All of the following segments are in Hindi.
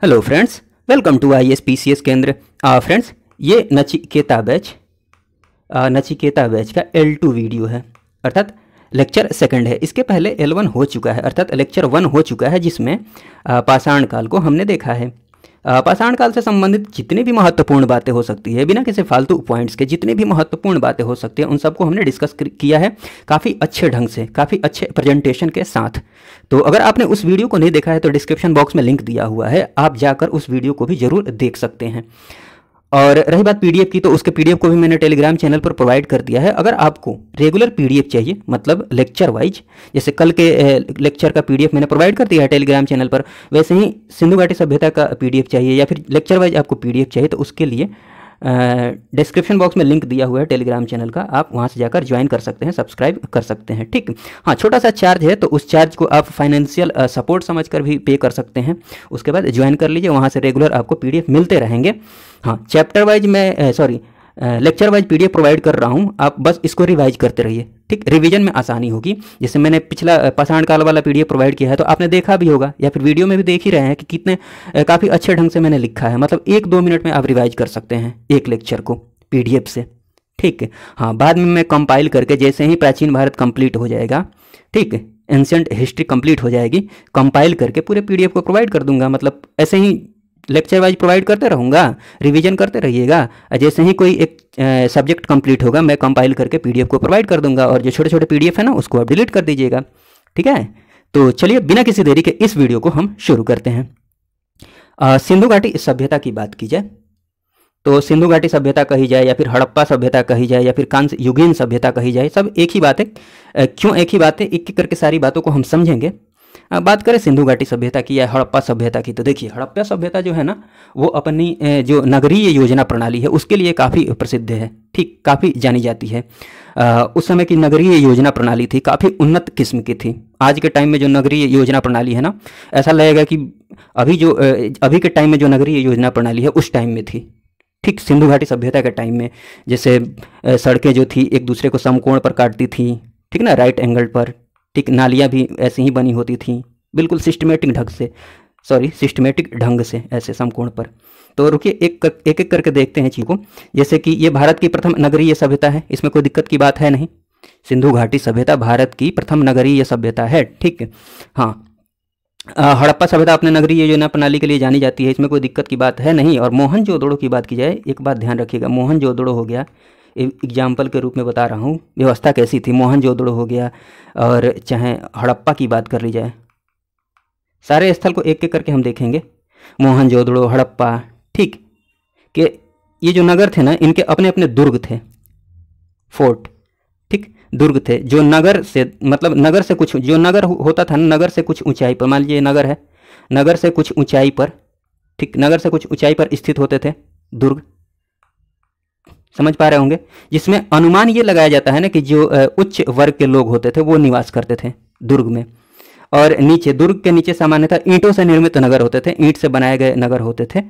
Hello friends, welcome to ISPCS केंद्र। फ्रेंड्स, ये नचिकेता बैच का L2 वीडियो है, अर्थात लेक्चर सेकंड है। इसके पहले L1 हो चुका है, अर्थात लेक्चर 1 हो चुका है, जिसमें पाषाण काल को हमने देखा है। पाषाण काल से संबंधित जितनी भी महत्वपूर्ण बातें हो सकती है, बिना किसी फालतू पॉइंट्स के जितनी भी महत्वपूर्ण बातें हो सकती हैं, उन सबको हमने डिस्कस किया है काफ़ी अच्छे ढंग से, काफ़ी अच्छे प्रेजेंटेशन के साथ। तो अगर आपने उस वीडियो को नहीं देखा है तो डिस्क्रिप्शन बॉक्स में लिंक दिया हुआ है, आप जाकर उस वीडियो को भी जरूर देख सकते हैं। और रही बात PDF की, तो उसके PDF को भी मैंने टेलीग्राम चैनल पर प्रोवाइड कर दिया है। अगर आपको रेगुलर PDF चाहिए, मतलब लेक्चर वाइज, जैसे कल के लेक्चर का PDF मैंने प्रोवाइड कर दिया है टेलीग्राम चैनल पर, वैसे ही सिंधु घाटी सभ्यता का PDF चाहिए या फिर लेक्चर वाइज आपको PDF चाहिए, तो उसके लिए डिस्क्रिप्शन बॉक्स में लिंक दिया हुआ है टेलीग्राम चैनल का, आप वहां से जाकर ज्वाइन कर सकते हैं, सब्सक्राइब कर सकते हैं। ठीक, हाँ, छोटा सा चार्ज है, तो उस चार्ज को आप फाइनेंशियल सपोर्ट समझकर भी पे कर सकते हैं। उसके बाद ज्वाइन कर लीजिए, वहां से रेगुलर आपको PDF मिलते रहेंगे। हाँ, चैप्टर वाइज मैं लेक्चर वाइज PDF प्रोवाइड कर रहा हूँ, आप बस इसको रिवाइज करते रहिए। ठीक, रिवीजन में आसानी होगी। जैसे मैंने पिछला पाषाण काल वाला PDF प्रोवाइड किया है, तो आपने देखा भी होगा या फिर वीडियो में भी देख ही रहे हैं कि कितने काफ़ी अच्छे ढंग से मैंने लिखा है। मतलब 1-2 मिनट में आप रिवाइज कर सकते हैं एक लेक्चर को PDF से। ठीक है, हाँ, बाद में मैं कंपाइल करके, जैसे ही प्राचीन भारत कंप्लीट हो जाएगा, ठीक है, एंशिएंट हिस्ट्री कंप्लीट हो जाएगी, कंपाइल करके पूरे PDF को प्रोवाइड कर दूंगा। मतलब ऐसे ही लेक्चर वाइज प्रोवाइड करते रहूँगा, रिवीजन करते रहिएगा। जैसे ही कोई एक सब्जेक्ट कंप्लीट होगा, मैं कंपाइल करके PDF को प्रोवाइड कर दूंगा, और जो छोटे छोटे PDF है ना, उसको आप डिलीट कर दीजिएगा। ठीक है, तो चलिए बिना किसी देरी के इस वीडियो को हम शुरू करते हैं। सिंधु घाटी सभ्यता की बात की जाए तो सिंधु घाटी सभ्यता कही जाए या फिर हड़प्पा सभ्यता कही जाए या फिर कांस्य युगीन सभ्यता कही जाए, सब एक ही बात है। क्यों एक ही बात है, एक एक करके सारी बातों को हम समझेंगे। बात करें सिंधु घाटी सभ्यता की या हड़प्पा सभ्यता की, तो देखिए, हड़प्पा सभ्यता जो है ना, वो अपनी जो नगरीय योजना प्रणाली है उसके लिए काफ़ी प्रसिद्ध है। ठीक, काफ़ी जानी जाती है। उस समय की नगरीय योजना प्रणाली थी, काफ़ी उन्नत किस्म की थी। आज के टाइम में जो नगरीय योजना प्रणाली है ना, ऐसा लगेगा कि अभी के टाइम में जो नगरीय योजना प्रणाली है उस टाइम में थी। ठीक, सिंधु घाटी सभ्यता के टाइम में जैसे सड़कें जो थी एक दूसरे को समकोण पर काटती थी, ठीक ना, राइट एंगल पर। ठीक, नालियाँ भी ऐसे ही बनी होती थी, बिल्कुल सिस्टमेटिक ढंग से ऐसे समकोण पर। तो रुकिए, एक एक करके देखते हैं चीज़ को। जैसे कि ये भारत की प्रथम नगरीय सभ्यता है, इसमें कोई दिक्कत की बात है नहीं। सिंधु घाटी सभ्यता भारत की प्रथम नगरीय सभ्यता है। ठीक है, हाँ, हड़प्पा सभ्यता अपने नगरीय योजना प्रणाली के लिए जानी जाती है, इसमें कोई दिक्कत की बात है नहीं। और मोहनजोदड़ो की बात की जाए, एक बात ध्यान रखिएगा, मोहनजोदड़ो हो गया, एग्जाम्पल के रूप में बता रहा हूँ, व्यवस्था कैसी थी। मोहनजोदड़ो हो गया, और चाहे हड़प्पा की बात कर ली जाए, सारे स्थल को एक एक करके हम देखेंगे। मोहनजोदड़ो, हड़प्पा, ठीक, कि ये जो नगर थे ना, इनके अपने अपने दुर्ग थे, फोर्ट। ठीक, दुर्ग थे जो नगर से, मतलब नगर से कुछ, जो नगर होता था ना, नगर से कुछ ऊंचाई पर, मान लीजिए नगर है, नगर से कुछ ऊंचाई पर, ठीक, नगर से कुछ ऊंचाई पर स्थित होते थे दुर्ग, समझ पा रहे होंगे। जिसमें अनुमान ये लगाया जाता है ना कि जो उच्च वर्ग के लोग होते थे वो निवास करते थे दुर्ग में। और नीचे, दुर्ग के नीचे सामान्यतः ईंटों से निर्मित नगर होते थे, ईंट से बनाए गए नगर होते थे।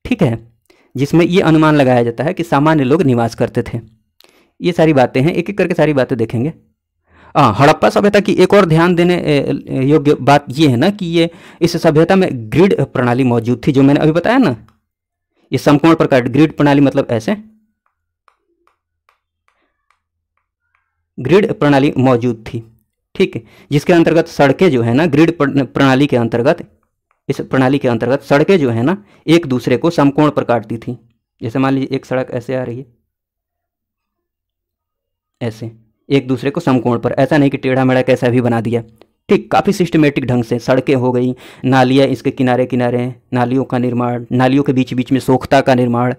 ठीक है, जिसमें ये अनुमान लगाया जाता है कि सामान्य लोग निवास करते थे। ये सारी बातें हैं, एक एक करके सारी बातें देखेंगे। हड़प्पा सभ्यता की एक और ध्यान देने योग्य बात ये है ना कि ये इस सभ्यता में ग्रिड प्रणाली मौजूद थी, जो मैंने अभी बताया ना, ये समकोण प्रकार ग्रिड प्रणाली, मतलब ऐसे ग्रिड प्रणाली मौजूद थी। ठीक है, जिसके अंतर्गत सड़कें जो है ना, ग्रिड प्रणाली के अंतर्गत, इस प्रणाली के अंतर्गत सड़कें जो है ना, एक दूसरे को समकोण पर काटती थी। जैसे मान लीजिए एक सड़क ऐसे आ रही है, ऐसे एक दूसरे को समकोण पर, ऐसा नहीं कि टेढ़ा मेढ़ा कैसा भी बना दिया। ठीक, काफ़ी सिस्टमेटिक ढंग से सड़कें हो गई, नालियाँ इसके किनारे किनारे, नालियों का निर्माण, नालियों के बीच बीच में सोख्ता का निर्माण,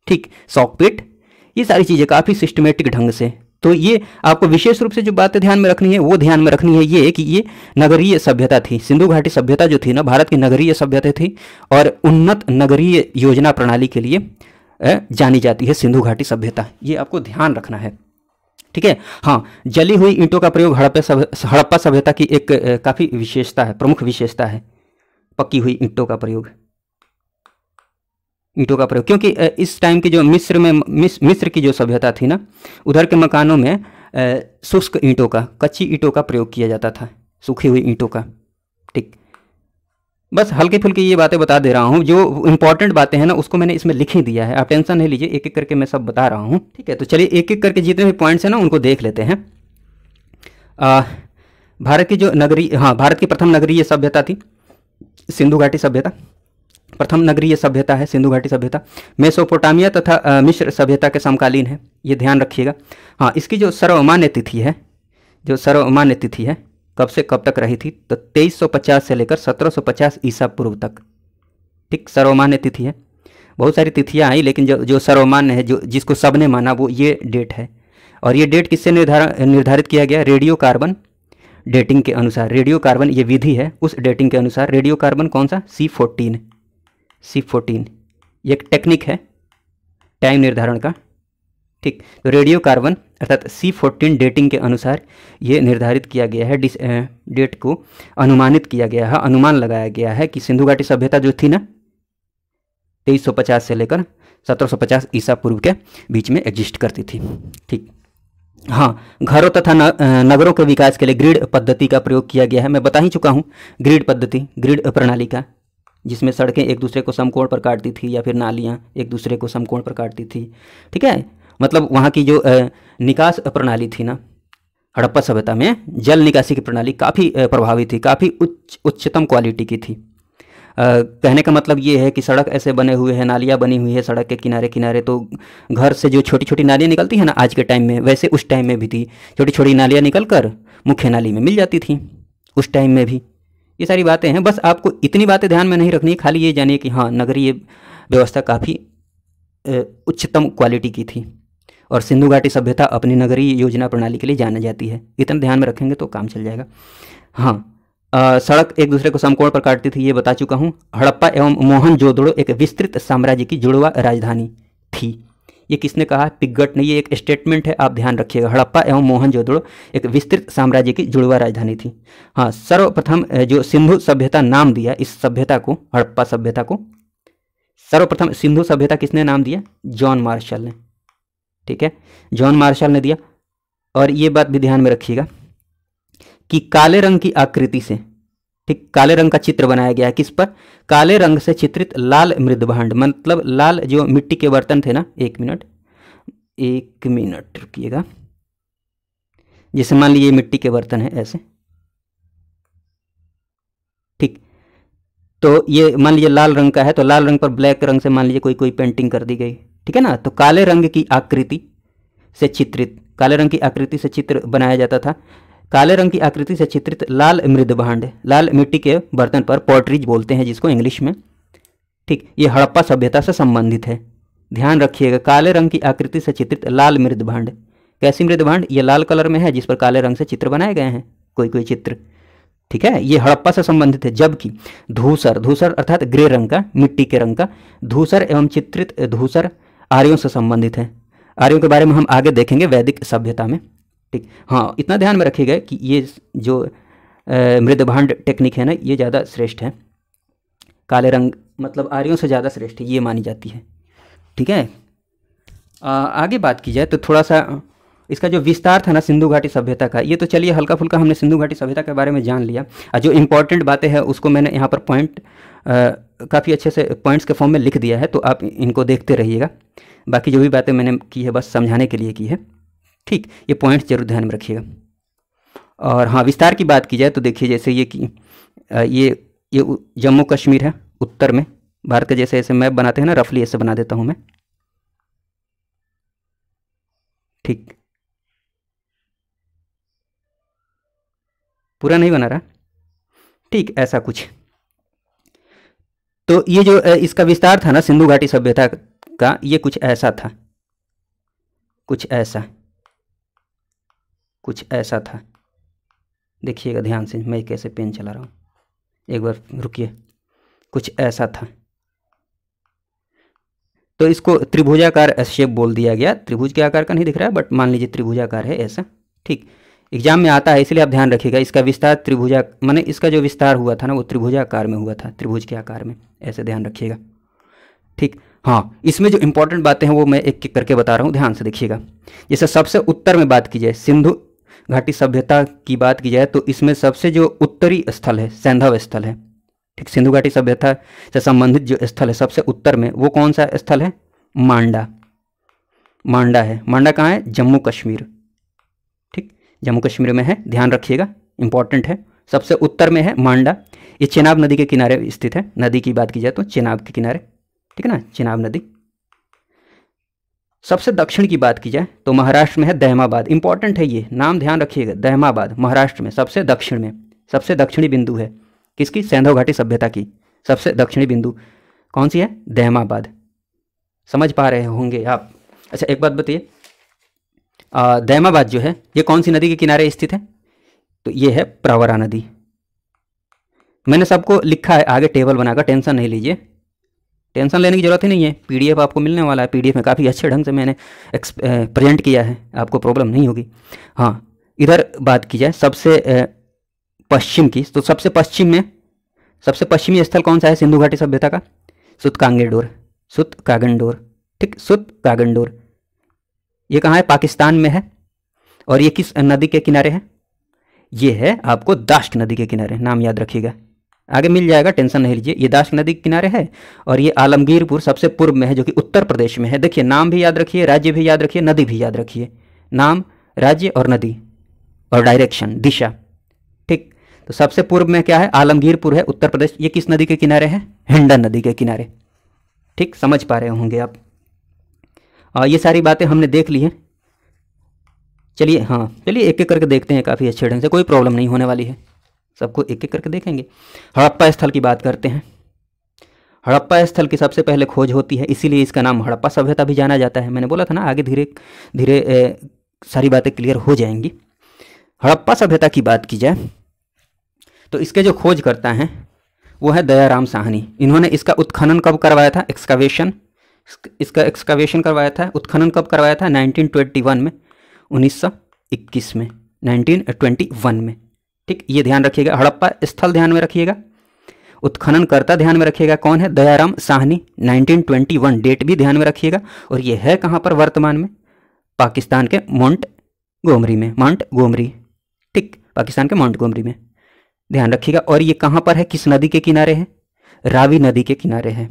ठीक, सॉकपिट, ये सारी चीज़ें काफ़ी सिस्टमेटिक ढंग से। तो ये आपको विशेष रूप से जो बातें ध्यान में रखनी है, वो ध्यान में रखनी है ये कि ये नगरीय सभ्यता थी। सिंधु घाटी सभ्यता जो थी ना, भारत की नगरीय सभ्यता थी, और उन्नत नगरीय योजना प्रणाली के लिए जानी जाती है सिंधु घाटी सभ्यता। ये आपको ध्यान रखना है। ठीक है, हाँ, जली हुई ईंटों का प्रयोग हड़प्पा सभ्यता की एक काफ़ी विशेषता है, प्रमुख विशेषता है, पक्की हुई ईंटों का प्रयोग, क्योंकि इस टाइम की जो मिस्र की जो सभ्यता थी ना, उधर के मकानों में शुष्क ईंटों का, कच्ची ईंटों का प्रयोग किया जाता था, सूखी हुई ईंटों का। ठीक, बस हल्की फुल्की ये बातें बता दे रहा हूँ, जो इंपॉर्टेंट बातें हैं ना उसको मैंने इसमें लिख ही दिया है, आप टेंशन नहीं लीजिए, एक एक करके मैं सब बता रहा हूँ। ठीक है, तो चलिए एक एक करके जितने भी पॉइंट्स हैं ना उनको देख लेते हैं। भारत की जो नगरीय, हाँ, भारत की प्रथम नगरीय सभ्यता थी सिंधु घाटी सभ्यता। प्रथम नगरीय सभ्यता है सिंधु घाटी सभ्यता, मेसोपोटामिया तथा मिस्र सभ्यता के समकालीन है, ये ध्यान रखिएगा। हाँ, इसकी जो सर्वमान्य तिथि है, जो सर्वमान्य तिथि है कब से कब तक रही थी, तो 2350 से लेकर 1750 ईसा पूर्व तक। ठीक, सर्वमान्य तिथि है। बहुत सारी तिथियां आई, लेकिन जो सर्वमान्य है, जो जिसको सबने माना, वो ये डेट है। और ये डेट किससे निर्धारित किया गया? रेडियो कार्बन डेटिंग के अनुसार। रेडियो कार्बन ये विधि है, उस डेटिंग के अनुसार। रेडियो कार्बन कौन सा? C14, C14 ये एक टेक्निक है टाइम निर्धारण का। ठीक, तो रेडियो कार्बन अर्थात C14 डेटिंग के अनुसार ये निर्धारित किया गया है, डेट को अनुमानित किया गया है, अनुमान लगाया गया है कि सिंधु घाटी सभ्यता जो थी ना 2350 से लेकर 1750 ईसा पूर्व के बीच में एग्जिस्ट करती थी। ठीक, हाँ, घरों तथा नगरों के विकास के लिए ग्रिड पद्धति का प्रयोग किया गया है। मैं बता ही चुका हूँ ग्रिड पद्धति, ग्रिड प्रणाली का, जिसमें सड़कें एक दूसरे को समकोण पर काटती थी या फिर नालियाँ एक दूसरे को समकोण पर काटती थी। ठीक है, मतलब वहाँ की जो निकास प्रणाली थी ना हड़प्पा सभ्यता में, जल निकासी की प्रणाली काफ़ी प्रभावी थी, काफ़ी उच्चतम क्वालिटी की थी। कहने का मतलब ये है कि सड़क ऐसे बने हुए हैं, नालियाँ बनी हुई है सड़क के किनारे किनारे, तो घर से जो छोटी छोटी नालियाँ निकलती हैं ना आज के टाइम में, वैसे उस टाइम में भी थी। छोटी छोटी नालियाँ निकल कर मुख्य नाली में मिल जाती थी उस टाइम में भी। ये सारी बातें हैं, बस आपको इतनी बातें ध्यान में नहीं रखनी है, खाली ये जानिए कि हाँ, नगरीय व्यवस्था काफ़ी उच्चतम क्वालिटी की थी और सिंधु घाटी सभ्यता अपनी नगरीय योजना प्रणाली के लिए जानी जाती है। इतना ध्यान में रखेंगे तो काम चल जाएगा। हाँ, सड़क एक दूसरे को समकोण पर काटती थी, ये बता चुका हूँ। हड़प्पा एवं मोहनजोदड़ो एक विस्तृत साम्राज्य की जुड़वा राजधानी थी। ये किसने कहा? पिग्गट ने। ये एक स्टेटमेंट है, आप ध्यान रखिएगा। हड़प्पा एवं मोहनजोदड़ो एक विस्तृत साम्राज्य की जुड़वा राजधानी थी। हाँ, सर्वप्रथम जो सिंधु सभ्यता नाम दिया इस सभ्यता को, हड़प्पा सभ्यता को सर्वप्रथम सिंधु सभ्यता किसने नाम दिया? जॉन मार्शल ने। ठीक है, जॉन मार्शल ने दिया। और ये बात भी ध्यान में रखिएगा कि काले रंग की आकृति से, ठीक, काले रंग का चित्र बनाया गया है। किस पर? काले रंग से चित्रित लाल मृदभांड, मतलब लाल जो मिट्टी के बर्तन थे ना, एक मिनट रुकिएगा। जैसे मान लीजिए मिट्टी के बर्तन है ऐसे, ठीक, तो ये मान लीजिए लाल रंग का है, तो लाल रंग पर ब्लैक रंग से मान लीजिए कोई पेंटिंग कर दी गई, ठीक है ना। तो काले रंग की आकृति से चित्रित, काले रंग की आकृति से चित्र बनाया जाता था। काले रंग की आकृति से चित्रित लाल मृदभांड, लाल मिट्टी के बर्तन पर पॉटरीज बोलते हैं जिसको इंग्लिश में। ठीक, ये हड़प्पा सभ्यता से संबंधित है, ध्यान रखिएगा। काले रंग की आकृति से चित्रित लाल मृदभांड, कैसी मृदभांड? ये लाल कलर में है जिस पर काले रंग से चित्र बनाए गए हैं, कोई चित्र, ठीक है, ये हड़प्पा से संबंधित है। जबकि धूसर, धूसर अर्थात ग्रे रंग का, मिट्टी के रंग का धूसर एवं चित्रित धूसर आर्यों से संबंधित है। आर्यों के बारे में हम आगे देखेंगे वैदिक सभ्यता में। ठीक, हाँ, इतना ध्यान में रखिएगा कि ये जो मृदभांड टेक्निक है ना, ये ज़्यादा श्रेष्ठ है, काले रंग मतलब आर्यों से ज़्यादा श्रेष्ठ है, ये मानी जाती है। ठीक है, आगे बात की जाए तो थोड़ा सा इसका जो विस्तार था ना सिंधु घाटी सभ्यता का, ये तो चलिए हल्का फुल्का हमने सिंधु घाटी सभ्यता के बारे में जान लिया। और जो इंपॉर्टेंट बातें हैं उसको मैंने यहाँ पर पॉइंट काफ़ी अच्छे से पॉइंट्स के फॉर्म में लिख दिया है, तो आप इनको देखते रहिएगा। बाकी जो भी बातें मैंने की है बस समझाने के लिए की है। ठीक, ये पॉइंट्स जरूर ध्यान में रखिएगा। और हाँ, विस्तार की बात की जाए तो देखिए, जैसे ये कि ये जम्मू कश्मीर है उत्तर में भारत के, जैसे ऐसे मैप बनाते हैं ना, रफली ऐसे बना देता हूँ मैं। ठीक, पूरा नहीं बना रहा, ठीक, ऐसा कुछ। तो ये जो इसका विस्तार था ना सिंधु घाटी सभ्यता का, ये कुछ ऐसा था, कुछ ऐसा था। देखिएगा ध्यान से, मैं कैसे पेन चला रहा हूँ, एक बार रुकिए। कुछ ऐसा था, तो इसको त्रिभुजाकार शेप बोल दिया गया। त्रिभुज के आकार का नहीं दिख रहा है, बट मान लीजिए त्रिभुजाकार है ऐसा। ठीक, एग्जाम में आता है, इसलिए आप ध्यान रखिएगा। इसका विस्तार त्रिभुजा, माने इसका जो विस्तार हुआ था ना वो त्रिभुजाकार में हुआ था, त्रिभुज के आकार में, ऐसे ध्यान रखिएगा। ठीक, हाँ, इसमें जो इंपॉर्टेंट बातें हैं वो मैं एक एक करके बता रहा हूँ, ध्यान से देखिएगा। जैसे सबसे उत्तर में बात की जाए, सिंधु घाटी सभ्यता की बात की जाए, तो इसमें सबसे जो उत्तरी स्थल है सैंधव स्थल है। ठीक, सिंधु घाटी सभ्यता से संबंधित जो स्थल है सबसे उत्तर में वो कौन सा स्थल है? मांडा। मांडा है। मांडा कहाँ है? जम्मू कश्मीर। ठीक, जम्मू कश्मीर में है, ध्यान रखिएगा, इंपॉर्टेंट है। सबसे उत्तर में है मांडा। ये चेनाब नदी के किनारे स्थित है। नदी की बात की जाए तो चेनाब के किनारे, ठीक है ना, चेनाब नदी। सबसे दक्षिण की बात की जाए तो महाराष्ट्र में है दैमाबाद। इंपॉर्टेंट है ये, नाम ध्यान रखिएगा। दैमाबाद महाराष्ट्र में सबसे दक्षिण में, सबसे दक्षिणी बिंदु है किसकी? सिंधु घाटी सभ्यता की सबसे दक्षिणी बिंदु कौन सी है? दैमाबाद। समझ पा रहे होंगे आप। अच्छा एक बात बताइए, दैमाबाद जो है ये कौन सी नदी के किनारे स्थित है? तो ये है प्रवरा नदी। मैंने सबको लिखा है आगे टेबल बनाकर, टेंशन नहीं लीजिए, टेंशन लेने की ज़रूरत ही नहीं है। पीडीएफ आपको मिलने वाला है, पीडीएफ में काफ़ी अच्छे ढंग से मैंने प्रेजेंट किया है, आपको प्रॉब्लम नहीं होगी। हाँ, इधर बात की जाए सबसे पश्चिम की, तो सबसे पश्चिम में सबसे पश्चिमी स्थल कौन सा है सिंधु घाटी सभ्यता का? सुतकांगेडोर। सुतकागंडोर, ठीक, सुतकागंडोर। ये कहाँ है? पाकिस्तान में है। और ये किस नदी के किनारे है? ये है आपको दाश्त नदी के किनारे, नाम याद रखिएगा, आगे मिल जाएगा, टेंशन नहीं लीजिए। ये दाश्त नदी के किनारे है। और ये आलमगीरपुर सबसे पूर्व में है, जो कि उत्तर प्रदेश में है। देखिए नाम भी याद रखिए, राज्य भी याद रखिए, नदी भी याद रखिए। नाम, राज्य और नदी और डायरेक्शन, दिशा। ठीक, तो सबसे पूर्व में क्या है? आलमगीरपुर है, उत्तर प्रदेश। ये किस नदी के किनारे है? हिंडन नदी के किनारे। ठीक, समझ पा रहे होंगे आप। ये सारी बातें हमने देख ली हैं। चलिए, हाँ चलिए एक एक करके देखते हैं, काफ़ी अच्छे ढंग से, कोई प्रॉब्लम नहीं होने वाली है, सबको एक एक करके देखेंगे। हड़प्पा स्थल की बात करते हैं। हड़प्पा स्थल की सबसे पहले खोज होती है, इसीलिए इसका नाम हड़प्पा सभ्यता भी जाना जाता है। मैंने बोला था ना, आगे धीरे धीरे सारी बातें क्लियर हो जाएंगी। हड़प्पा सभ्यता की बात की जाए तो इसके जो खोज करता है वो है दयाराम साहनी। इन्होंने इसका उत्खनन कब करवाया था? एक्सकावेशन, इसका एक्सकावेशन करवाया था, उत्खनन कब करवाया था? 1921 में, 1921 में, 1921 में। ठीक, ये ध्यान रखिएगा। हड़प्पा स्थल ध्यान में रखिएगा, उत्खनन करता ध्यान में रखिएगा, कौन है? दयाराम साहनी। 1921 डेट भी ध्यान में रखिएगा। और ये है कहाँ पर वर्तमान में? पाकिस्तान के माउंट गोमरी में, माउंट गोमरी। ठीक, पाकिस्तान के माउंट गोमरी में, ध्यान रखिएगा। और ये कहाँ पर है? किस नदी के किनारे है? रावी नदी के किनारे है।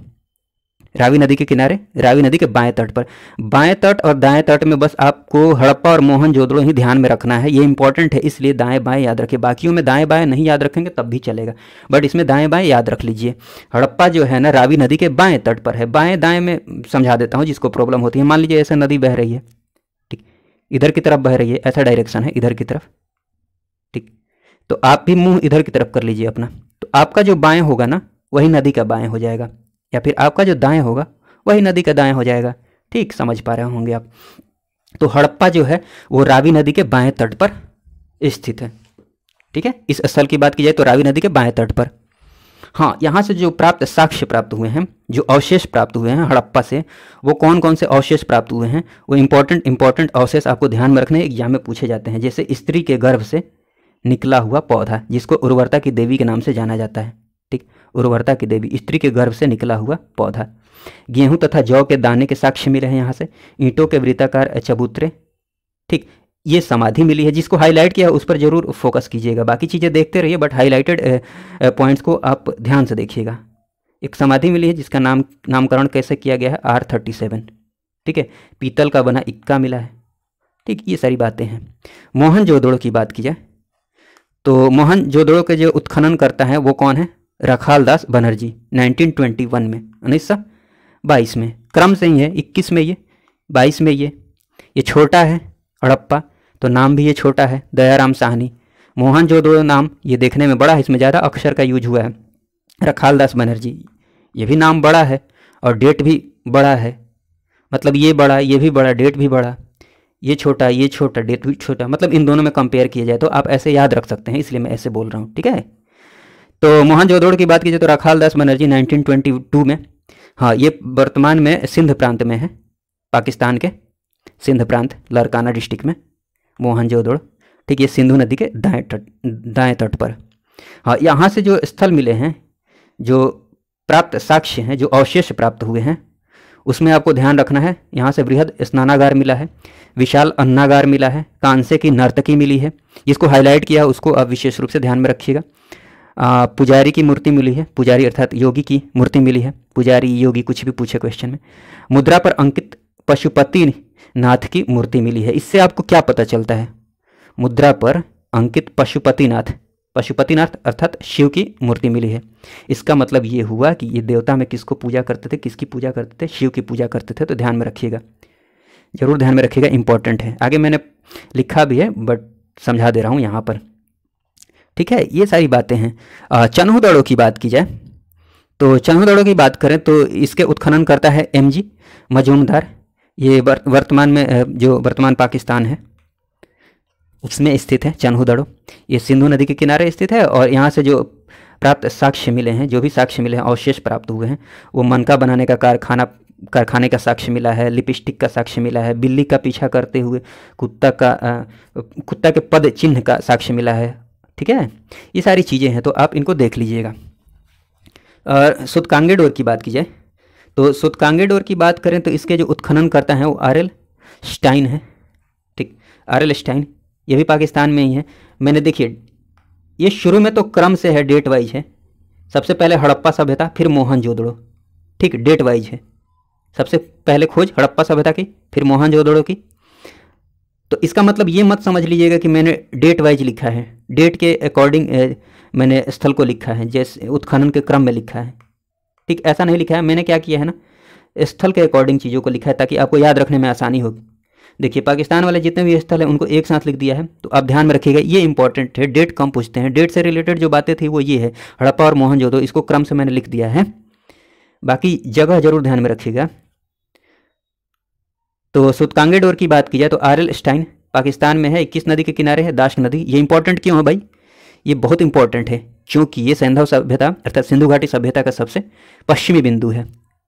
रावी नदी के किनारे, रावी नदी के बाएं तट पर। बाएं तट और दाएं तट में बस आपको हड़प्पा और मोहनजोदड़ो ही ध्यान में रखना है, ये इंपॉर्टेंट है, इसलिए दाएं बाएं याद रखिए। बाकियों में दाएं बाएं नहीं याद रखेंगे तब भी चलेगा, बट इसमें दाएं बाएं याद रख लीजिए। हड़प्पा जो है ना, रावी नदी के बाएं तट पर है। बाएं दाएं में समझा देता हूँ जिसको प्रॉब्लम होती है। मान लीजिए ऐसे नदी बह रही है, ठीक, इधर की तरफ बह रही है, ऐसा डायरेक्शन है इधर की तरफ, ठीक, तो आप भी मुँह इधर की तरफ कर लीजिए अपना, तो आपका जो बाएँ होगा ना वही नदी का बाएँ हो जाएगा, या फिर आपका जो दाएँ होगा वही नदी का दाएं हो जाएगा। ठीक, समझ पा रहे होंगे आप। तो हड़प्पा जो है वो रावी नदी के बाएं तट पर स्थित है। ठीक है, इस स्थल की बात की जाए तो रावी नदी के बाएं तट पर। हाँ, यहाँ से जो प्राप्त साक्ष्य प्राप्त हुए हैं, जो अवशेष प्राप्त हुए हैं हड़प्पा से, वो कौन कौन से अवशेष प्राप्त हुए हैं? वो इंपॉर्टेंट अवशेष आपको ध्यान में रखने, एग्जाम में पूछे जाते हैं। जैसे स्त्री के गर्भ से निकला हुआ पौधा, जिसको उर्वरता की देवी के नाम से जाना जाता है। ठीक, उर्वरता की देवी, स्त्री के गर्भ से निकला हुआ पौधा। गेहूं तथा जौ के दाने के साक्ष्य मिले हैं यहाँ से। ईंटों के वृत्ताकार चबूतरे। ठीक, ये समाधि मिली है, जिसको हाईलाइट किया है उस पर जरूर फोकस कीजिएगा। बाकी चीज़ें देखते रहिए, बट हाईलाइटेड पॉइंट्स को आप ध्यान से देखिएगा। एक समाधि मिली है जिसका नामकरण कैसे किया गया है? R37। ठीक है, पीतल का बना इक्का मिला है। ठीक, ये सारी बातें हैं। मोहनजोदड़ो की बात की जाए तो मोहनजोदड़ो के जो उत्खनन करता है वो कौन है? रखालदास बनर्जी। 1921 में, 1922 में, क्रम से ही है, 21 में ये, 22 में ये छोटा है हड़प्पा, तो नाम भी ये छोटा है, दयाराम साहनी। मोहनजोदड़ो नाम ये देखने में बड़ा है, इसमें ज़्यादा अक्षर का यूज हुआ है। रखालदास बनर्जी, ये भी नाम बड़ा है और डेट भी बड़ा है, मतलब ये बड़ा, ये भी बड़ा, डेट भी बड़ा, ये छोटा, डेट भी छोटा, मतलब इन दोनों में कंपेयर किया जाए तो आप ऐसे याद रख सकते हैं, इसलिए मैं ऐसे बोल रहा हूँ। ठीक है, तो मोहनजोदड़ो की बात की जाए तो रखालदास बनर्जी 1922 में। हाँ, ये वर्तमान में सिंध प्रांत में है, पाकिस्तान के सिंध प्रांत, लरकाना डिस्ट्रिक्ट में मोहनजोदड़ो। ठीक, ये सिंधु नदी के दाएं तट पर। हाँ, यहाँ से जो स्थल मिले हैं, जो प्राप्त साक्ष्य हैं, जो अवशेष प्राप्त हुए हैं, उसमें आपको ध्यान रखना है। यहाँ से बृहद स्नानागार मिला है, विशाल अन्नागार मिला है, कांसे की नर्तकी मिली है, जिसको हाईलाइट किया उसको आप विशेष रूप से ध्यान में रखिएगा। पुजारी की मूर्ति मिली है, पुजारी अर्थात योगी की मूर्ति मिली है, पुजारी योगी कुछ भी पूछे क्वेश्चन में। मुद्रा पर अंकित पशुपति नाथ की मूर्ति मिली है। इससे आपको क्या पता चलता है? मुद्रा पर अंकित पशुपतिनाथ, पशुपतिनाथ अर्थात शिव की मूर्ति मिली है। इसका मतलब ये हुआ कि ये देवता में किसको पूजा करते थे, किसकी पूजा करते थे? शिव की पूजा करते थे। तो ध्यान में रखिएगा, जरूर ध्यान में रखिएगा, इंपॉर्टेंट है। आगे मैंने लिखा भी है बट समझा दे रहा हूँ यहाँ पर, ठीक है। ये सारी बातें हैं। चन्हु की बात की जाए तो चन्हु की बात करें तो इसके उत्खनन करता है MG मजूमदार। ये वर्तमान में जो वर्तमान पाकिस्तान है उसमें स्थित है चन्हु। ये सिंधु नदी के किनारे स्थित है और यहाँ से जो प्राप्त साक्ष्य मिले हैं, जो भी साक्ष्य मिले हैं, अवशेष प्राप्त हुए हैं, वो मनका बनाने का कारखाने का साक्ष्य मिला है, लिपस्टिक का साक्ष्य मिला है, बिल्ली का पीछा करते हुए कुत्ता के पद चिन्ह का साक्ष्य मिला है, ठीक है। ये सारी चीज़ें हैं तो आप इनको देख लीजिएगा। और सूतकांगे डोर की बात की जाए तो सूतकांगे डोर की बात करें तो इसके जो उत्खनन करता है वो R.L. स्टाइन है, ठीक। R.L. स्टाइन, ये भी पाकिस्तान में ही है। मैंने देखिए ये शुरू में तो क्रम से है, डेट वाइज है। सबसे पहले हड़प्पा सभ्यता, फिर मोहनजोदड़ो, ठीक, डेट वाइज है। सबसे पहले खोज हड़प्पा सभ्यता की, फिर मोहनजोदड़ो की। तो इसका मतलब ये मत समझ लीजिएगा कि मैंने डेट वाइज लिखा है, डेट के अकॉर्डिंग मैंने स्थल को लिखा है, जैसे उत्खनन के क्रम में लिखा है, ठीक। ऐसा नहीं लिखा है। मैंने क्या किया है ना, स्थल के अकॉर्डिंग चीज़ों को लिखा है ताकि आपको याद रखने में आसानी होगी। देखिए पाकिस्तान वाले जितने भी स्थल हैं उनको एक साथ लिख दिया है, तो आप ध्यान में रखिएगा, ये इंपॉर्टेंट है। डेट कम पूछते हैं, डेट से रिलेटेड जो बातें थी वो ये है, हड़प्पा और मोहनजोदड़ो, इसको क्रम से मैंने लिख दिया है। बाकी जगह जरूर ध्यान में रखिएगा। तो सूतकांगे डोर की बात की जाए तो R.L. स्टाइन पाकिस्तान में है, किस नदी के किनारे है? दाश्त नदी। ये इंपॉर्टेंट क्यों है भाई? ये बहुत इंपॉर्टेंट है क्योंकि ये सैंधव सभ्यता अर्थात सिंधु घाटी सभ्यता का सबसे पश्चिमी बिंदु है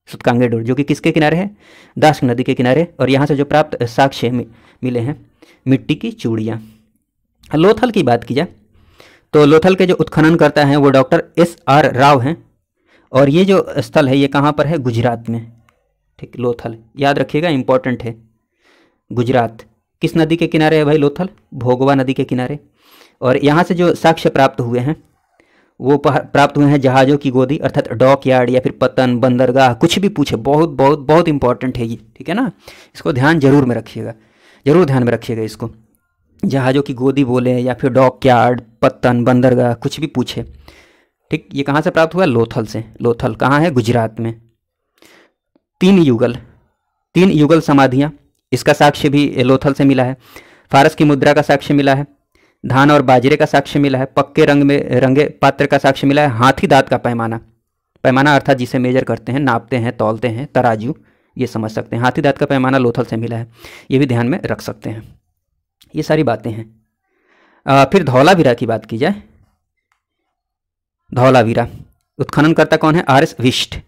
सूतकांगे डोर, जो कि किसके किनारे है? दाश्त नदी के किनारे। और यहाँ से जो प्राप्त साक्ष्य मिले हैं, मिट्टी की चूड़ियाँ। लोथल की बात की जाए तो लोथल के जो उत्खनन करता है वो डॉक्टर S.R. राव हैं और ये जो स्थल है ये कहाँ पर है? गुजरात में, ठीक। लोथल याद रखिएगा, इंपॉर्टेंट है। गुजरात किस नदी के किनारे है भाई? लोथल भोगवा नदी के किनारे। और यहाँ से जो साक्ष्य प्राप्त हुए हैं वो प्राप्त हुए हैं जहाज़ों की गोदी अर्थात डॉक यार्ड या फिर पतन, बंदरगाह, कुछ भी पूछे, बहुत बहुत बहुत इंपॉर्टेंट है ये, ठीक है ना। इसको ध्यान जरूर में रखिएगा, जरूर ध्यान में रखिएगा इसको। जहाज़ों की गोदी बोले या फिर डॉक यार्ड, पतन, बंदरगाह, कुछ भी पूछे, ठीक। ये कहाँ से प्राप्त हुआ? लोथल से। लोथल कहाँ है? गुजरात में। 3 युगल समाधियाँ, इसका साक्ष्य भी लोथल से मिला है। फारस की मुद्रा का साक्ष्य मिला है। धान और बाजरे का साक्ष्य मिला है। पक्के रंग में रंगे पात्र का साक्ष्य मिला है। हाथी दांत का पैमाना अर्थात जिसे मेजर करते हैं, नापते हैं, तौलते हैं, तराजू, ये समझ सकते हैं। हाथी दांत का पैमाना लोथल से मिला है, ये भी ध्यान में रख सकते हैं। ये सारी बातें हैं। फिर धौलावीरा की बात की जाए, धौलावीरा उत्खनन करता कौन है? R.S. विष्ट।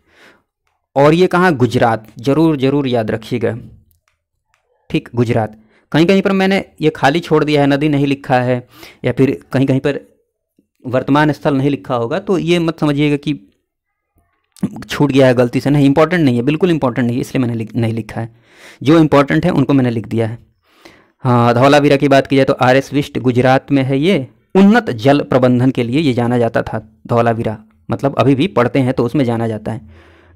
और ये कहाँ? गुजरात। जरूर जरूर याद रखिएगा, ठीक, गुजरात। कहीं कहीं पर मैंने ये खाली छोड़ दिया है, नदी नहीं लिखा है या फिर कहीं कहीं पर वर्तमान स्थल नहीं लिखा होगा, तो ये मत समझिएगा कि छूट गया है गलती से। नहीं, इंपॉर्टेंट नहीं है, बिल्कुल इंपॉर्टेंट नहीं है, इसलिए मैंने नहीं लिखा है। जो इंपॉर्टेंट है उनको मैंने लिख दिया है। हाँ, धौलावीरा की बात की जाए तो R.S. विष्ट गुजरात में है। ये उन्नत जल प्रबंधन के लिए ये जाना जाता था। धौलावीरा मतलब अभी भी पढ़ते हैं तो उसमें जाना जाता है,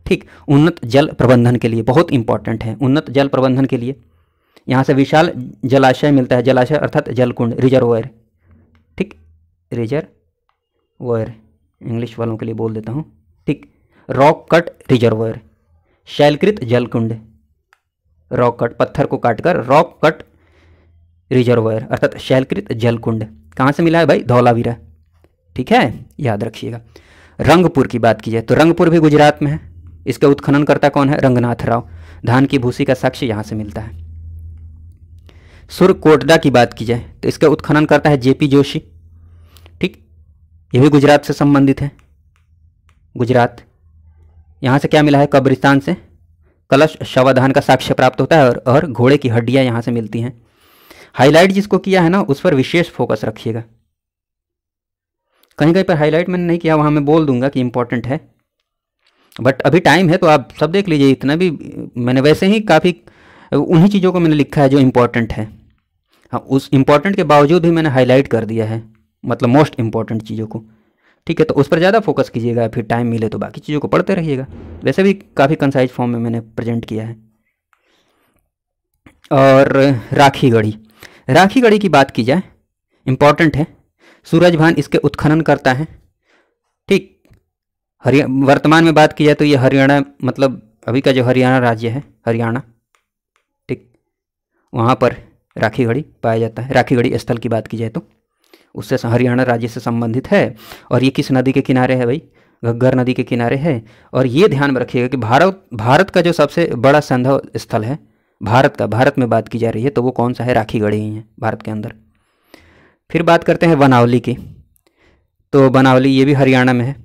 ठीक। उन्नत जल प्रबंधन के लिए बहुत इंपॉर्टेंट है। उन्नत जल प्रबंधन के लिए यहाँ से विशाल जलाशय मिलता है। जलाशय अर्थात जलकुंड, रिजर्वोयर, ठीक, रिजर्वोयर इंग्लिश वालों के लिए बोल देता हूँ, ठीक। रॉक कट रिजर्वोयर, शैलकृत जलकुंड, रॉक कट पत्थर को काटकर रॉक कट रिजर्वोयर अर्थात शैलकृत जलकुंड कहाँ से मिला है भाई? धौलावीरा, ठीक है, याद रखिएगा। रंगपुर की बात की जाए तो रंगपुर भी गुजरात में है। इसका उत्खनन करता कौन है? रंगनाथ राव। धान की भूसी का साक्ष्य यहाँ से मिलता है। सुरकोटड़ा की बात की जाए तो इसका उत्खनन करता है J.P. जोशी, ठीक। ये भी गुजरात से संबंधित है। गुजरात, यहाँ से क्या मिला है? कब्रिस्तान से कलश शवाधान का साक्ष्य प्राप्त होता है और घोड़े की हड्डियाँ यहाँ से मिलती हैं। हाईलाइट जिसको किया है ना उस पर विशेष फोकस रखिएगा। कहीं कहीं पर हाईलाइट मैंने नहीं किया, वहाँ मैं बोल दूंगा कि इंपॉर्टेंट है, बट अभी टाइम है तो आप सब देख लीजिए। इतना भी मैंने वैसे ही काफ़ी उन्हीं चीज़ों को मैंने लिखा है जो इम्पोर्टेंट है। हाँ, उस इम्पोर्टेंट के बावजूद भी मैंने हाईलाइट कर दिया है, मतलब मोस्ट इम्पॉर्टेंट चीज़ों को, ठीक है, तो उस पर ज़्यादा फोकस कीजिएगा, फिर टाइम मिले तो बाकी चीज़ों को पढ़ते रहिएगा। वैसे भी काफ़ी कंसाइज फॉर्म में मैंने प्रेजेंट किया है। और राखी गढ़ी, राखी गढ़ी की बात की जाए, इम्पॉर्टेंट है। सूरजभान इसके उत्खनन करता है। ठीक, वर्तमान में बात की जाए तो ये हरियाणा, मतलब अभी का जो हरियाणा राज्य है, हरियाणा, ठीक, वहाँ पर राखी गढ़ी पाया जाता है। राखी गढ़ी स्थल की बात की जाए तो उससे हरियाणा राज्य से संबंधित है। और ये किस नदी के किनारे है भाई? घग्गर नदी के किनारे है। और ये ध्यान में रखिएगा कि भारत का जो सबसे बड़ा संधव स्थल है भारत में बात की जा रही है तो वो कौन सा है? राखी गढ़ी ही है भारत के अंदर। फिर बात करते हैं बनावली की, तो बनावली ये भी हरियाणा में है।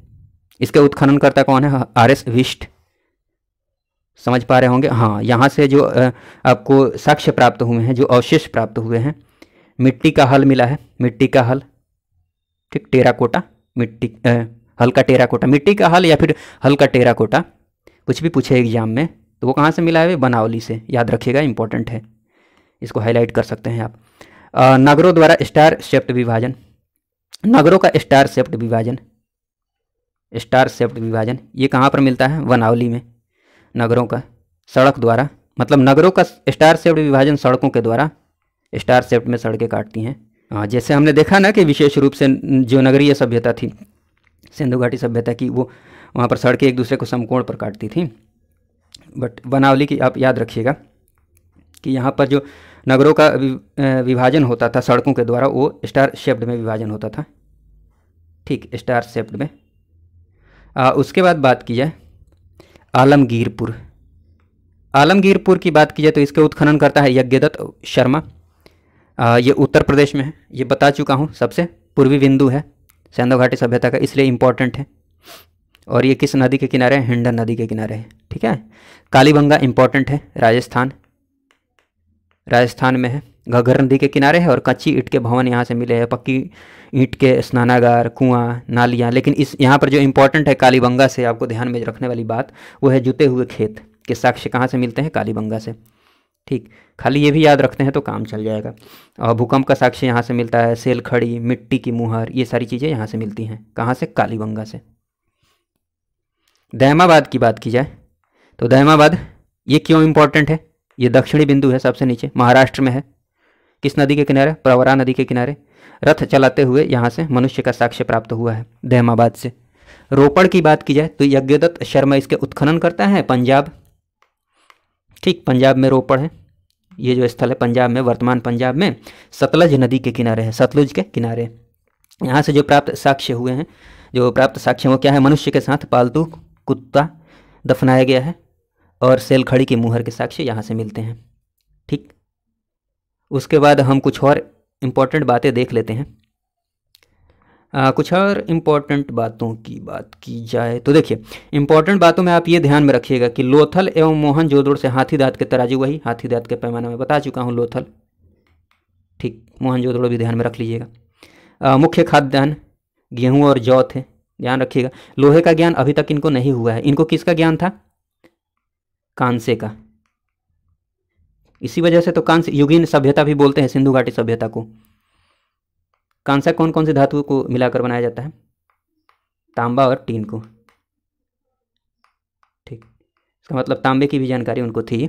इसके उत्खननकर्ता कौन है? RS विष्ट। समझ पा रहे होंगे। हाँ, यहाँ से जो आपको साक्ष्य प्राप्त हुए हैं, जो अवशेष प्राप्त हुए हैं, मिट्टी का हल मिला है, मिट्टी का हल, ठीक, टेराकोटा, मिट्टी हल्का टेराकोटा, मिट्टी का हल या फिर हल्का टेराकोटा, कुछ भी पूछे एग्जाम में तो वो कहाँ से मिला है? बनावली से। याद रखिएगा, इंपॉर्टेंट है, इसको हाईलाइट कर सकते हैं आप। नगरों द्वारा स्टार शेप्ड विभाजन, नगरों का स्टार शेप्ड विभाजन, स्टार शेप्ड विभाजन ये कहाँ पर मिलता है? बनावली में। नगरों का सड़क द्वारा, मतलब नगरों का स्टार शेप्ड विभाजन सड़कों के द्वारा, स्टार शेप्ड में सड़कें काटती हैं। जैसे हमने देखा ना कि विशेष रूप से जो नगरीय सभ्यता थी, सिंधु घाटी सभ्यता की, वो वहाँ पर सड़कें एक दूसरे को समकोण पर काटती थी। बट बनावली की आप याद रखिएगा कि यहाँ पर जो नगरों का विभाजन होता था सड़कों के द्वारा, वो स्टार शेप्ड में विभाजन होता था। ठीक, स्टार शेप्ड में। उसके बाद बात की जाए आलमगीरपुर, आलमगीरपुर की बात की जाए तो इसके उत्खनन करता है यज्ञदत्त शर्मा। ये उत्तर प्रदेश में है, ये बता चुका हूँ, सबसे पूर्वी बिंदु है सिंधु घाटी सभ्यता का, इसलिए इम्पोर्टेंट है। और ये किस नदी के किनारे है? हिंडन नदी के किनारे है। ठीक है। कालीबंगा इम्पोर्टेंट है, राजस्थान, राजस्थान में है, घग्गर नदी के किनारे है। और कच्ची ईंट के भवन यहाँ से मिले हैं, पक्की ईंट के स्नानागार, कुआं, नालियाँ। लेकिन इस यहाँ पर जो इम्पोर्टेंट है कालीबंगा से आपको ध्यान में रखने वाली बात, वो है जुते हुए खेत के साक्ष्य कहाँ से मिलते हैं? कालीबंगा से। ठीक, खाली ये भी याद रखते हैं तो काम चल जाएगा। और भूकंप का साक्ष्य यहाँ से मिलता है, सेल खड़ी, मिट्टी की मुहर, ये सारी चीज़ें यहाँ से मिलती हैं। कहाँ से? कालीबंगा से। दैमाबाद की बात की जाए तो दैमाबाद ये क्यों इम्पोर्टेंट है? ये दक्षिणी बिंदु है, सबसे नीचे, महाराष्ट्र में है। किस नदी के किनारे? प्रवरा नदी के किनारे। रथ चलाते हुए यहाँ से मनुष्य का साक्ष्य प्राप्त हुआ है दैमाबाद से। रोपड़ की बात की जाए तो यज्ञदत्त शर्मा इसके उत्खनन करता है, पंजाब। ठीक, पंजाब में रोपड़ है, ये जो स्थल है पंजाब में, वर्तमान पंजाब में, सतलज नदी के किनारे है, सतलुज के किनारे। यहाँ से जो प्राप्त साक्ष्य हुए हैं, जो प्राप्त साक्ष्य वो क्या है? मनुष्य के साथ पालतू कुत्ता दफनाया गया है और सेल खड़ी की मुहर के साक्ष्य यहाँ से मिलते हैं। ठीक, उसके बाद हम कुछ और इम्पोर्टेंट बातें देख लेते हैं। कुछ और इम्पोर्टेंट बातों की बात की जाए तो देखिए, इम्पोर्टेंट बातों में आप ये ध्यान में रखिएगा कि लोथल एवं मोहनजोदड़ो से हाथी दांत के तराजू, वही हाथी दांत के पैमाने में बता चुका हूँ, लोथल। ठीक, मोहनजोदड़ो भी ध्यान में रख लीजिएगा। मुख्य खाद्यान्न गेहूँ और जौ थे, ध्यान रखिएगा। लोहे का ज्ञान अभी तक इनको नहीं हुआ है। इनको किसका ज्ञान था? कांसे का। इसी वजह से तो कांस्य युगीन सभ्यता भी बोलते हैं सिंधु घाटी सभ्यता को। कांसा कौन कौन सी धातुओं को मिलाकर बनाया जाता है? तांबा और टीन को। ठीक, इसका मतलब तांबे की भी जानकारी उनको थी।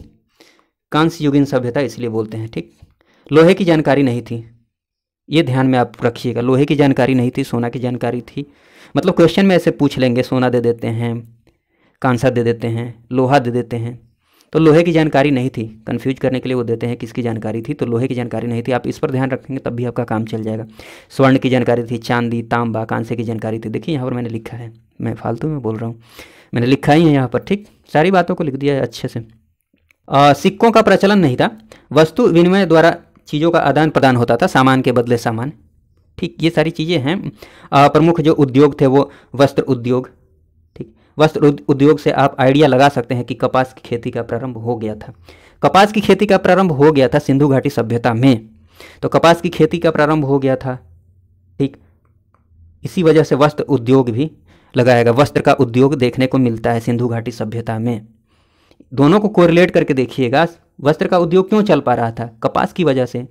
कांस्य युगीन सभ्यता इसलिए बोलते हैं। ठीक, लोहे की जानकारी नहीं थी, ये ध्यान में आप रखिएगा। लोहे की जानकारी नहीं थी, सोना की जानकारी थी। मतलब क्वेश्चन में ऐसे पूछ लेंगे, सोना दे देते हैं, कांसा दे देते हैं, लोहा दे देते हैं, तो लोहे की जानकारी नहीं थी। कंफ्यूज करने के लिए वो देते हैं किसकी जानकारी थी, तो लोहे की जानकारी नहीं थी। आप इस पर ध्यान रखेंगे तब भी आपका काम चल जाएगा। स्वर्ण की जानकारी थी, चांदी, तांबा, कांसे की जानकारी थी। देखिए यहाँ पर मैंने लिखा है, मैं फालतू में बोल रहा हूँ, मैंने लिखा ही है यहाँ पर। ठीक, सारी बातों को लिख दिया है अच्छे से। सिक्कों का प्रचलन नहीं था, वस्तु विनिमय द्वारा चीज़ों का आदान प्रदान होता था, सामान के बदले सामान। ठीक, ये सारी चीज़ें हैं। प्रमुख जो उद्योग थे वो वस्त्र उद्योग। ठीक, वस्त्र उद्योग से आप आइडिया लगा सकते हैं कि कपास की खेती का प्रारंभ हो गया था। कपास की खेती का प्रारंभ हो गया था सिंधु घाटी सभ्यता में, तो कपास की खेती का प्रारंभ हो गया था। ठीक, इसी वजह से वस्त्र उद्योग भी लगाया गया। वस्त्र का उद्योग देखने को मिलता है सिंधु घाटी सभ्यता में। दोनों को कोरिलेट करके देखिएगा, वस्त्र का उद्योग क्यों चल पा रहा था? कपास की वजह से,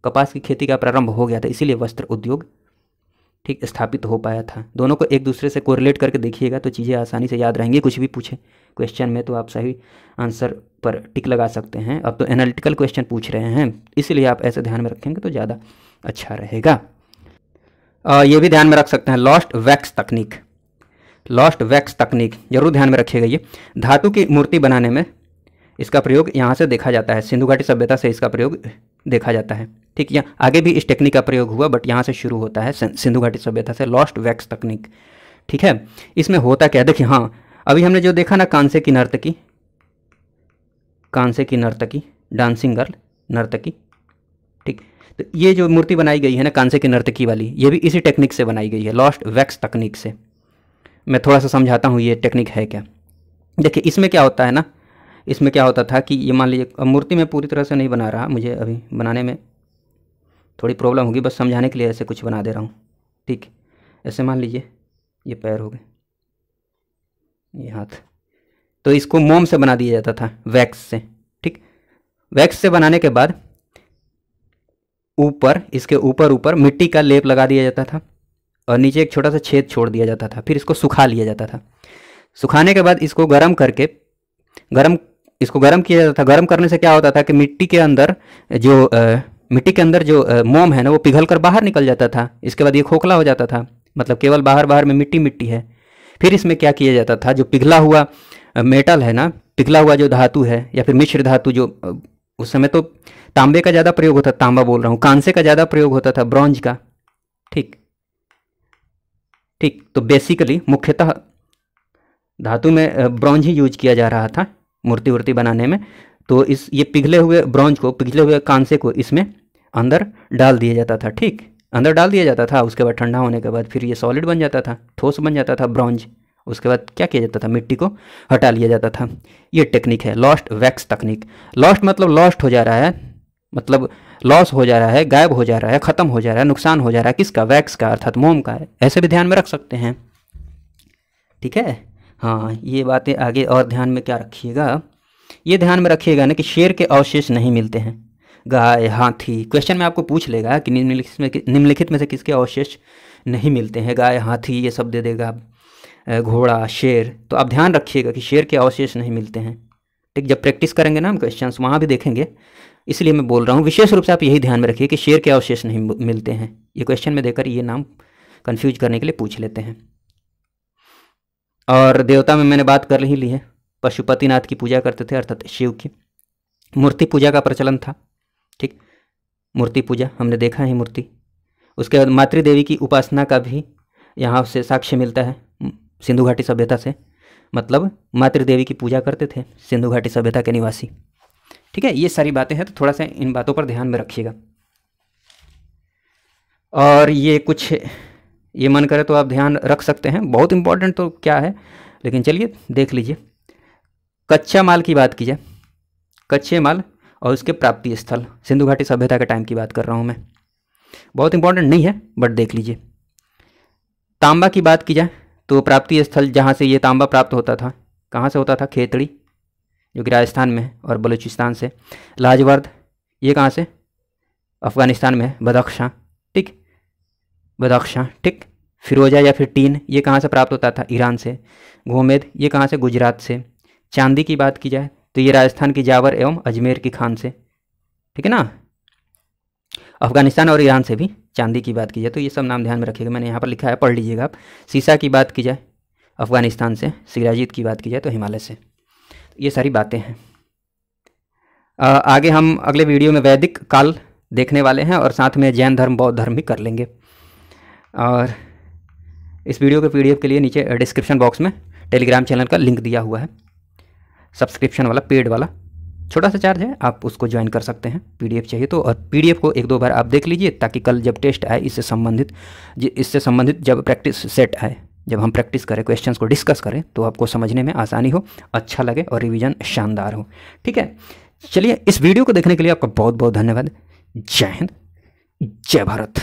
कपास की खेती का प्रारंभ हो गया था, इसीलिए वस्त्र उद्योग। ठीक स्थापित हो पाया था। दोनों को एक दूसरे से कोरिलेट करके देखिएगा तो चीज़ें आसानी से याद रहेंगी। कुछ भी पूछे क्वेश्चन में तो आप सही आंसर पर टिक लगा सकते हैं। अब तो एनालिटिकल क्वेश्चन पूछ रहे हैं, इसलिए आप ऐसे ध्यान में रखेंगे तो ज़्यादा अच्छा रहेगा। ये भी ध्यान में रख सकते हैं, लॉस्ट वैक्स तकनीक। लॉस्ट वैक्स तकनीक जरूर ध्यान में रखिएगा। ये धातु की मूर्ति बनाने में इसका प्रयोग यहाँ से देखा जाता है, सिंधु घाटी सभ्यता से इसका प्रयोग देखा जाता है। ठीक, यहाँ आगे भी इस टेक्निक का प्रयोग हुआ, बट यहाँ से शुरू होता है सिंधु घाटी सभ्यता से, लॉस्ट वैक्स तकनीक। ठीक है, इसमें होता क्या है देखिए, हाँ अभी हमने जो देखा ना कांसे की नर्तकी, कांसे की नर्तकी, डांसिंग गर्ल नर्तकी। ठीक, तो ये जो मूर्ति बनाई गई है ना कांसे की नर्तकी वाली, ये भी इसी टेक्निक से बनाई गई है, लॉस्ट वैक्स तकनीक से। मैं थोड़ा सा समझाता हूँ ये टेक्निक है क्या। देखिए इसमें क्या होता है ना, इसमें क्या होता था कि ये मान लीजिए, अब मूर्ति मैं पूरी तरह से नहीं बना रहा, मुझे अभी बनाने में थोड़ी प्रॉब्लम होगी, बस समझाने के लिए ऐसे कुछ बना दे रहा हूँ। ठीक, ऐसे मान लीजिए ये पैर हो गए, ये हाथ, तो इसको मोम से बना दिया जाता था, वैक्स से। ठीक, वैक्स से बनाने के बाद ऊपर, इसके ऊपर ऊपर मिट्टी का लेप लगा दिया जाता था और नीचे एक छोटा सा छेद छोड़ दिया जाता था। फिर इसको सुखा लिया जाता था। सुखाने के बाद इसको गर्म करके, इसको गर्म किया जाता था। गर्म करने से क्या होता था कि मिट्टी के अंदर जो मोम है ना वो पिघल कर बाहर निकल जाता था। इसके बाद ये खोखला हो जाता था, मतलब केवल बाहर बाहर में मिट्टी मिट्टी है। फिर इसमें क्या किया जाता था, जो पिघला हुआ मेटल है ना, पिघला हुआ जो धातु है या फिर मिश्र धातु, जो उस समय तो तांबे का ज़्यादा प्रयोग होता, तांबा बोल रहा हूँ, कांसे का ज़्यादा प्रयोग होता था, ब्रॉन्ज का। ठीक, तो बेसिकली मुख्यतः धातु में ब्रॉन्ज ही यूज किया जा रहा था मूर्ति वूर्ति बनाने में। तो ये पिघले हुए ब्रॉन्ज को, पिघले हुए कांसे को इसमें अंदर डाल दिया जाता था। ठीक, अंदर डाल दिया जाता था। उसके बाद ठंडा होने के बाद फिर ये सॉलिड बन जाता था, ठोस बन जाता था ब्रॉन्ज। उसके बाद क्या किया जाता था, मिट्टी को हटा लिया जाता था। ये टेक्निक है लॉस्ट वैक्स तकनीक। लॉस्ट मतलब लॉस्ट हो जा रहा है, मतलब लॉस हो जा रहा है, गायब हो जा रहा है, ख़त्म हो जा रहा है, नुकसान हो जा रहा है। किसका? वैक्स का, अर्थात मोम का है। ऐसे भी ध्यान में रख सकते हैं। ठीक है, हाँ ये बातें आगे और ध्यान में क्या रखिएगा, ये ध्यान में रखिएगा ना कि शेर के अवशेष नहीं मिलते हैं। गाय, हाथी, क्वेश्चन में आपको पूछ लेगा कि निम्नलिखित में से किसके अवशेष नहीं मिलते हैं। गाय, हाथी ये सब दे देगा, घोड़ा, शेर। तो आप ध्यान रखिएगा कि शेर के अवशेष नहीं मिलते हैं। ठीक, जब प्रैक्टिस करेंगे ना हम क्वेश्चंस, वहाँ भी देखेंगे, इसलिए मैं बोल रहा हूँ विशेष रूप से आप यही ध्यान में रखिए कि शेर के अवशेष नहीं मिलते हैं। ये क्वेश्चन में देकर ये नाम कन्फ्यूज करने के लिए पूछ लेते हैं। और देवता में मैंने बात कर ही ली है, पशुपतिनाथ की पूजा करते थे, अर्थात शिव की। मूर्ति पूजा का प्रचलन था। ठीक, मूर्ति पूजा हमने देखा है, मूर्ति। उसके बाद मातृदेवी की उपासना का भी यहाँ से साक्ष्य मिलता है, सिंधु घाटी सभ्यता से। मतलब मातृदेवी की पूजा करते थे सिंधु घाटी सभ्यता के निवासी। ठीक है, ये सारी बातें हैं, तो थोड़ा सा इन बातों पर ध्यान में रखिएगा। और ये कुछ ये मन करे तो आप ध्यान रख सकते हैं, बहुत इंपॉर्टेंट तो क्या है, लेकिन चलिए देख लीजिए। कच्चा माल की बात की जाए, कच्चे माल और उसके प्राप्ति स्थल, सिंधु घाटी सभ्यता के टाइम की बात कर रहा हूँ मैं, बहुत इंपॉर्टेंट नहीं है बट देख लीजिए। तांबा की बात की जाए तो प्राप्ति स्थल जहाँ से ये तांबा प्राप्त होता था, कहाँ से होता था? खेतड़ी, जो कि राजस्थान में है, और बलूचिस्तान से। लाजवर्द, ये कहाँ से? अफ़गानिस्तान में है, बदख्शां। ठीक, बदख्शां। ठीक, फिरोजा या फिर टीन, ये कहाँ से प्राप्त होता था? ईरान से। गोमेद, ये कहाँ से? गुजरात से। चांदी की बात की जाए तो ये राजस्थान की जावर एवं अजमेर की खान से। ठीक है ना, अफगानिस्तान और ईरान से भी चांदी की बात की जाए तो ये सब नाम ध्यान में रखिएगा, मैंने यहाँ पर लिखा है, पढ़ लीजिएगा आप। सीसा की बात की जाए अफगानिस्तान से, सिराजीत की बात की जाए तो हिमालय से। ये सारी बातें हैं। आगे हम अगले वीडियो में वैदिक काल देखने वाले हैं और साथ में जैन धर्म, बौद्ध धर्म भी कर लेंगे। और इस वीडियो के PDF के लिए नीचे डिस्क्रिप्शन बॉक्स में टेलीग्राम चैनल का लिंक दिया हुआ है, सब्सक्रिप्शन वाला, पेड वाला, छोटा सा चार्ज है, आप उसको ज्वाइन कर सकते हैं। PDF चाहिए तो, और PDF को 1-2 बार आप देख लीजिए, ताकि कल जब टेस्ट आए इससे संबंधित जब प्रैक्टिस सेट आए, जब हम प्रैक्टिस करें, क्वेश्चंस को डिस्कस करें, तो आपको समझने में आसानी हो, अच्छा लगे और रिवीजन शानदार हो। ठीक है, चलिए इस वीडियो को देखने के लिए आपका बहुत बहुत धन्यवाद। जय हिंद, जय भारत।